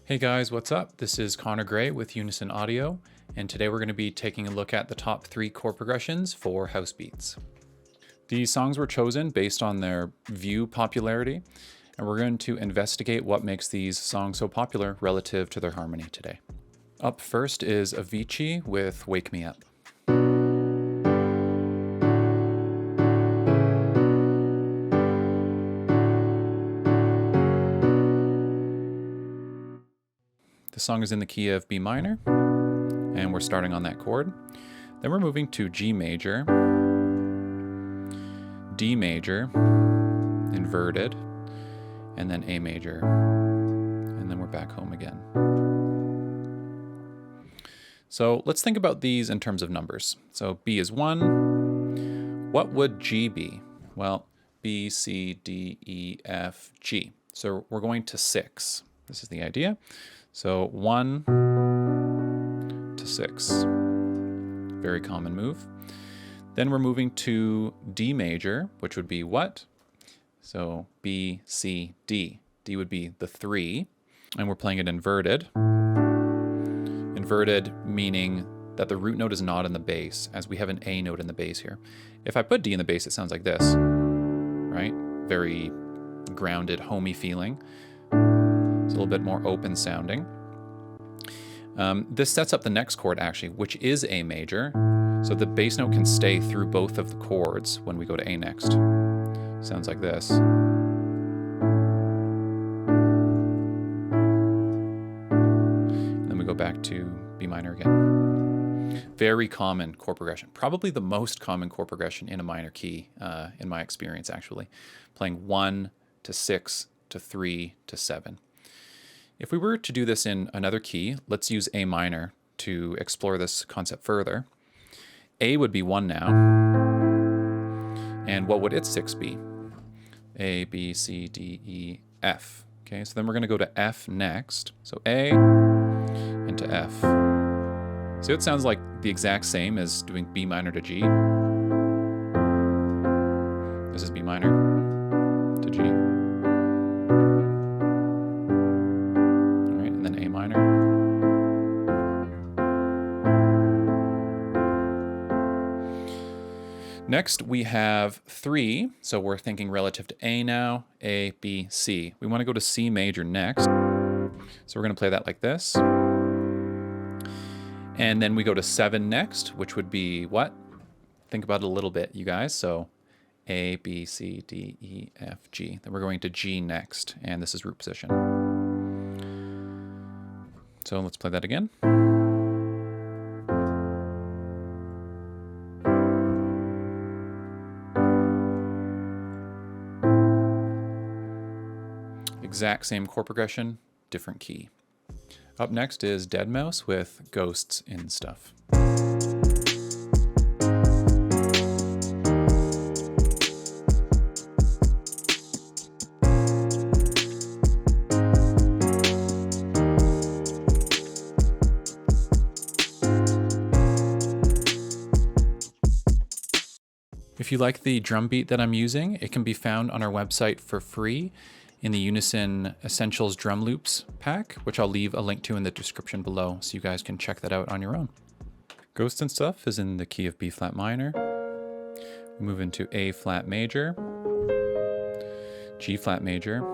Hey guys, what's up? This is Connor Gray with Unison Audio, and today we're going to be taking a look at the top 3 chord progressions for house beats. These songs were chosen based on their view popularity, and we're going to investigate what makes these songs so popular relative to their harmony today. Up first is Avicii with Wake Me Up. The song is in the key of B minor, and we're starting on that chord. Then we're moving to G major, D major, inverted, and then A major, and then we're back home again. So let's think about these in terms of numbers. So B is 1. What would G be? Well, B, C, D, E, F, G. So we're going to 6. This is the idea. So 1 to 6, very common move. Then we're moving to D major, which would be what? So B, C, D. D would be the 3, and we're playing it inverted. Inverted meaning that the root note is not in the bass, as we have an A note in the bass here. If I put D in the bass, it sounds like this, right? Very grounded, homey feeling. It's a little bit more open sounding. This sets up the next chord actually, which is A major. So the bass note can stay through both of the chords when we go to A next. Sounds like this. And then we go back to B minor again. Very common chord progression. Probably the most common chord progression in a minor key, in my experience actually. Playing 1 to 6 to 3 to 7. If we were to do this in another key, let's use A minor to explore this concept further. A would be 1 now. And what would its 6 be? A, B, C, D, E, F. Okay, so then we're going to go to F next. So A into F. So it sounds like the exact same as doing B minor to G. This is B minor to G. Next, we have 3, so we're thinking relative to A now, A, B, C. We want to go to C major next, so we're going to play that like this. And then we go to 7 next, which would be what? Think about it a little bit, you guys. So A, B, C, D, E, F, G. Then we're going to G next, and this is root position. So let's play that again. Exact same chord progression, different key. Up next is Deadmau5 with Ghosts in Stuff. If you like the drum beat that I'm using, it can be found on our website for free in the Unison Essentials Drum Loops pack, which I'll leave a link to in the description below so you guys can check that out on your own. Ghosts and Stuff is in the key of B flat minor. We move into A flat major, G flat major,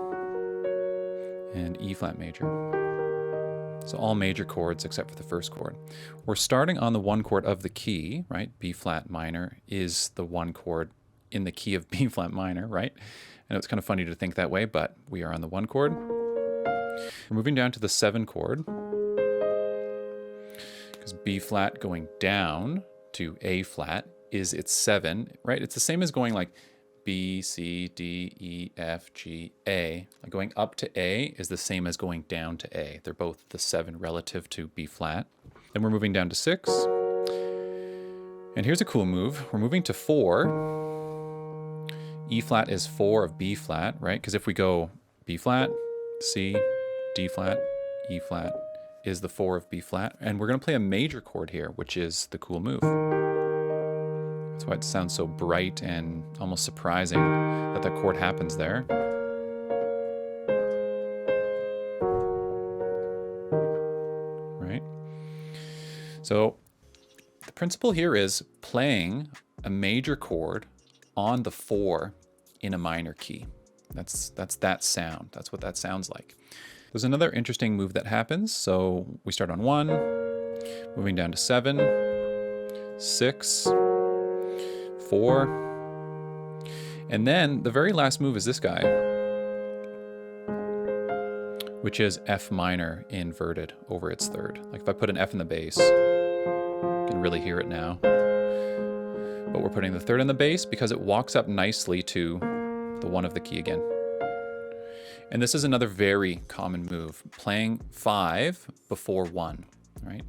and E flat major. So all major chords except for the first chord. We're starting on the 1 chord of the key, right? B flat minor is the 1 chord in the key of B flat minor, right? I know it's kind of funny to think that way, but we are on the 1 chord. We're moving down to the 7 chord, because B flat going down to A flat is its 7, right? It's the same as going like B, C, D, E, F, G, A. Like going up to A is the same as going down to A. They're both the 7 relative to B flat. Then we're moving down to 6. And here's a cool move. We're moving to 4. E flat is 4 of B flat, right? Because if we go B flat, C, D flat, E flat is the 4 of B flat. And we're going to play a major chord here, which is the cool move. That's why it sounds so bright and almost surprising that that chord happens there. So the principle here is playing a major chord on the 4 in a minor key. That's that sound. That's what that sounds like. There's another interesting move that happens. So we start on 1, moving down to 7, 6, 4, and then the very last move is this guy, which is F minor inverted over its third. Like if I put an F in the bass, you can really hear it now. But we're putting the third in the bass because it walks up nicely to the 1 of the key again. And this is another very common move, playing 5 before 1, right?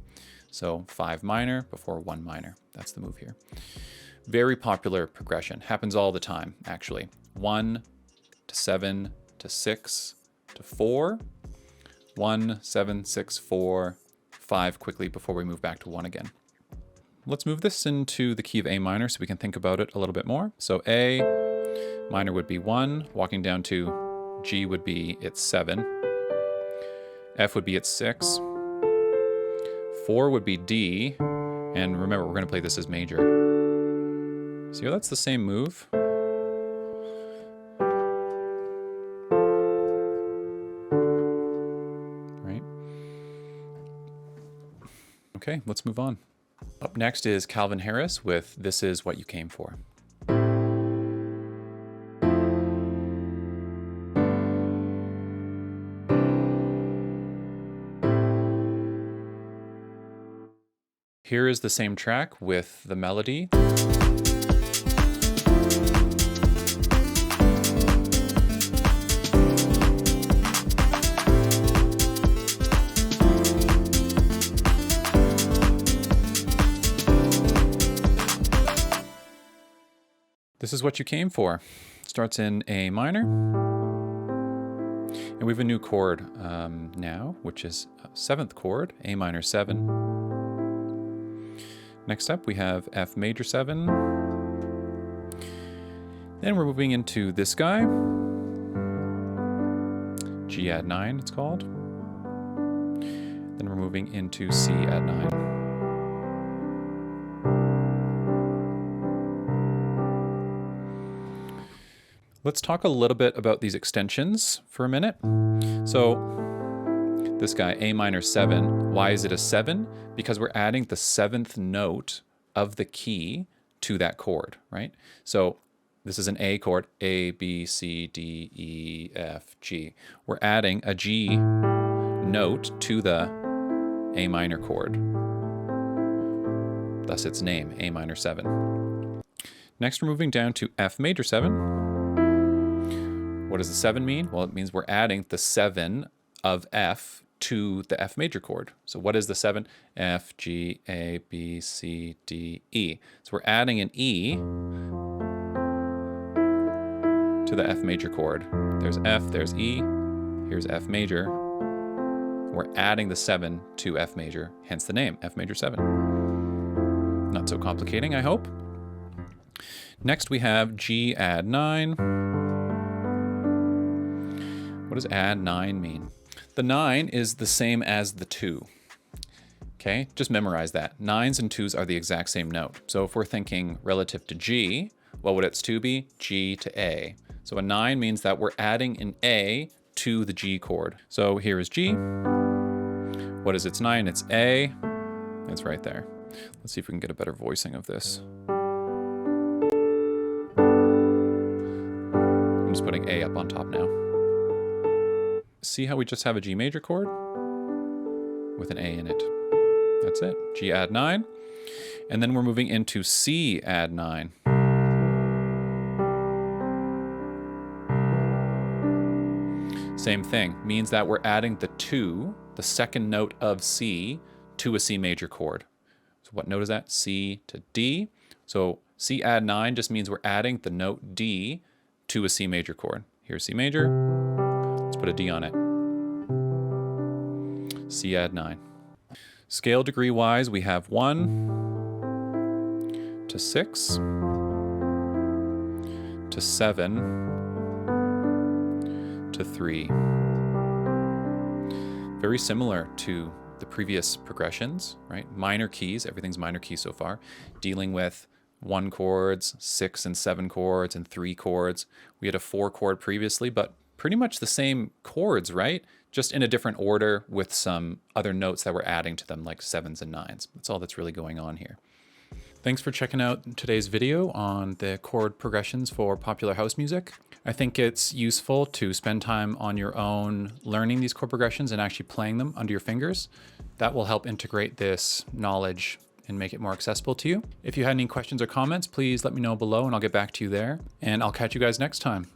So 5 minor before 1 minor. That's the move here. Very popular progression. Happens all the time, actually. 1 to 7 to 6 to 4. 1, 7, 6, 4, 5 quickly before we move back to 1 again. Let's move this into the key of A minor so we can think about it a little bit more. So A minor would be 1, walking down to G would be its 7, F would be its 6, 4 would be D, and remember we're going to play this as major. See how that's the same move? Right? Okay, let's move on. Up next is Calvin Harris with This Is What You Came For. Here is the same track with the melody. This is what you came for. Starts in A minor. And we have a new chord now, which is a 7th chord, A minor 7. Next up, we have F major 7. Then we're moving into this guy. G add 9, it's called. Then we're moving into C add 9. Let's talk a little bit about these extensions for a minute. So this guy, A minor 7, why is it a 7? Because we're adding the 7th note of the key to that chord, right? So this is an A chord, A, B, C, D, E, F, G. We're adding a G note to the A minor chord. Thus its name, A minor 7. Next, we're moving down to F major 7. What does the 7 mean? Well, it means we're adding the 7 of F to the F major chord. So what is the 7? F, G, A, B, C, D, E. So we're adding an E to the F major chord. There's F, there's E, here's F major. We're adding the 7 to F major, hence the name, F major 7. Not so complicating, I hope. Next we have G add 9. What does add 9 mean? The 9 is the same as the 2. Okay, just memorize that. 9s and 2s are the exact same note. So if we're thinking relative to G, what would its 2 be? G to A. So a 9 means that we're adding an A to the G chord. So here is G. What is its 9? It's A. It's right there. Let's see if we can get a better voicing of this. I'm just putting A up on top now. See how we just have a G major chord with an A in it. That's it. G add 9. And then we're moving into C add 9. Same thing. Means that we're adding the 2, the second note of C, to a C major chord. So what note is that? C to D. So C add 9 just means we're adding the note D to a C major chord. Here's C major. Let's put a D on it. C add 9. Scale degree wise, we have 1 to 6 to 7 to 3. Very similar to the previous progressions, right? Minor keys, everything's minor keys so far, dealing with 1 chords, 6 and 7 chords, and 3 chords. We had a 4 chord previously, but pretty much the same chords, right? Just in a different order with some other notes that we're adding to them, like 7s and 9s. That's all that's really going on here. Thanks for checking out today's video on the chord progressions for popular house music. I think it's useful to spend time on your own learning these chord progressions and actually playing them under your fingers. That will help integrate this knowledge and make it more accessible to you. If you had any questions or comments, please let me know below and I'll get back to you there. And I'll catch you guys next time.